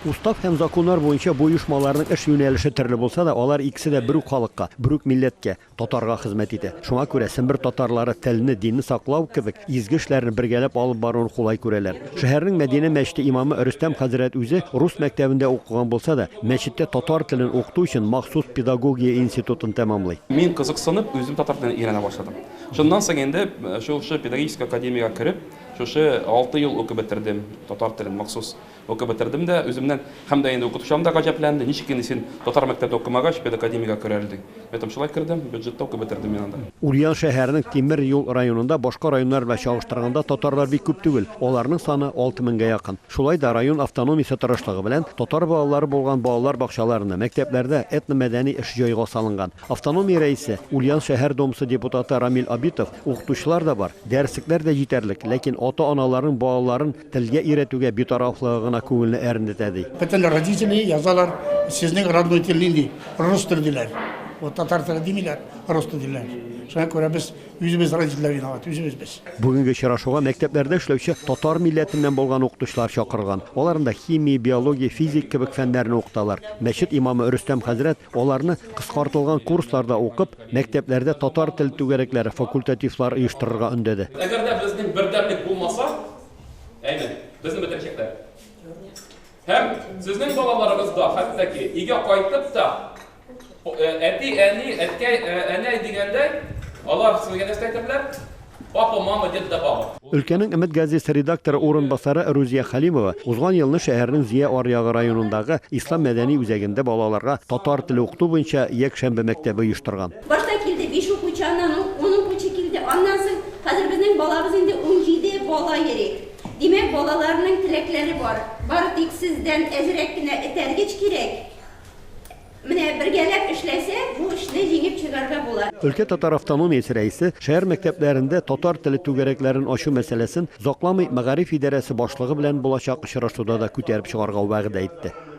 Устав һәм законнар буенча бу оешмаларның эш юнәлеше төрле булса да, алар икесе дә бер үк халыкка, бер үк милләткә, татарга хезмәт итә. Шуңа күрә Сембер татарлары телне, динне саклау кебек изге эшләрне бергәләп алып баруын хулай күрәләр. Шәһәрнең Мәдинә мәчете имамы Рөстәм хәзрәт үзе рус мәктәбендә укыган булса да, мәчеттә татар телен укыту өчен махсус педагогия институтын тәмамлый. Мин кызыксынып, үзем татар телен өйрәнә башладым. Шуннан соң инде шушы педагогик академиягә кереп, шушы 6 ел укып бетердем. Татар телен махсус укып бетердем дә, үземнән һәм дә инде укытучым да гаҗәпләнде. Ничек инде син татар мәктәбендә укымагач, педагогиягә керәлдең? Мен шулай кердем, бюджетта укып бетердем мин анда. Ульян шәһәренең Тимер юл районында башка районнар белән чагыштырганда татарлар бик күп түгел. Аларның саны 6000-гә якын. Шулай да район автономиясе тырышлыгы белән татар балалары булган балалар бакчаларында, мәктәпләрдә этно-мәдәни эш җайга салынган. Автономия рәисе Ульян шәһәр домсы депутаты Рамил Абитов, укытучылар да бар, дәреслектәр дә җитәрлек, ләкин ата-аналарның балаларын телгә өйрәтүгә битарафлыгына күңелне әрнетә ди. Бөтен родители язалар, сезнең родной тел нинди? Рус теле диләр. Вот татар теле димиләр, рус теле диләр. Шуңа күрә без үзебез родительләр виноват, үзебез без. Бүгенге очрашуга мәктәпләрдә эшләүче татар милләтеннән булган укытучылар чакырган. Аларында химия, биология, физик кебек фәннәрне укыталар. Мәчет имамы Рөстәм хәзрәт аларны кыскартылган курсларда укып, мәктәпләрдә татар тел түгәрәкләре, факультативлар оештырырга өндәде. Әгәр дә безнең бердәмлек булмаса, әйе, безне бетерәчәкләр. Һәм сезнең балаларыгыз да хәтта өйгә кайтып та әти, әни, әткәй, әнәй дигәндәй, алар сезгә нәрсә әйтәләр? Папа, мама, дед да баба. Өлкәнең Өмет газетасы редакторы урынбасары Рузия Халимова узган елны шәһәрнең Зия аръягы районындагы Ислам мәдәни үзәгендә балаларга татар теле укыту буенча якшәмбе мәктәбе оештырган. Башта килде 5 укучаннан, оның күче килде. Аннан соң хәзер безнең балабыз инде 17 бала йөри. Димәк, балаларның теләкләре бар. Бары тик сездән әзрәк кенә этәргеч кирәк. Менә бергәләп эшләсә, бу эшне җиңеп чыгарга була. Өлкә татар автономиясе рәисе шәһәр мәктәпләрендә татар теле түгәрәкләрен ачу мәсьәләсен Закламый мәгариф идарәсе башлыгы белән булачак очрашуда да күтәреп чыгарга вәгъдә итте.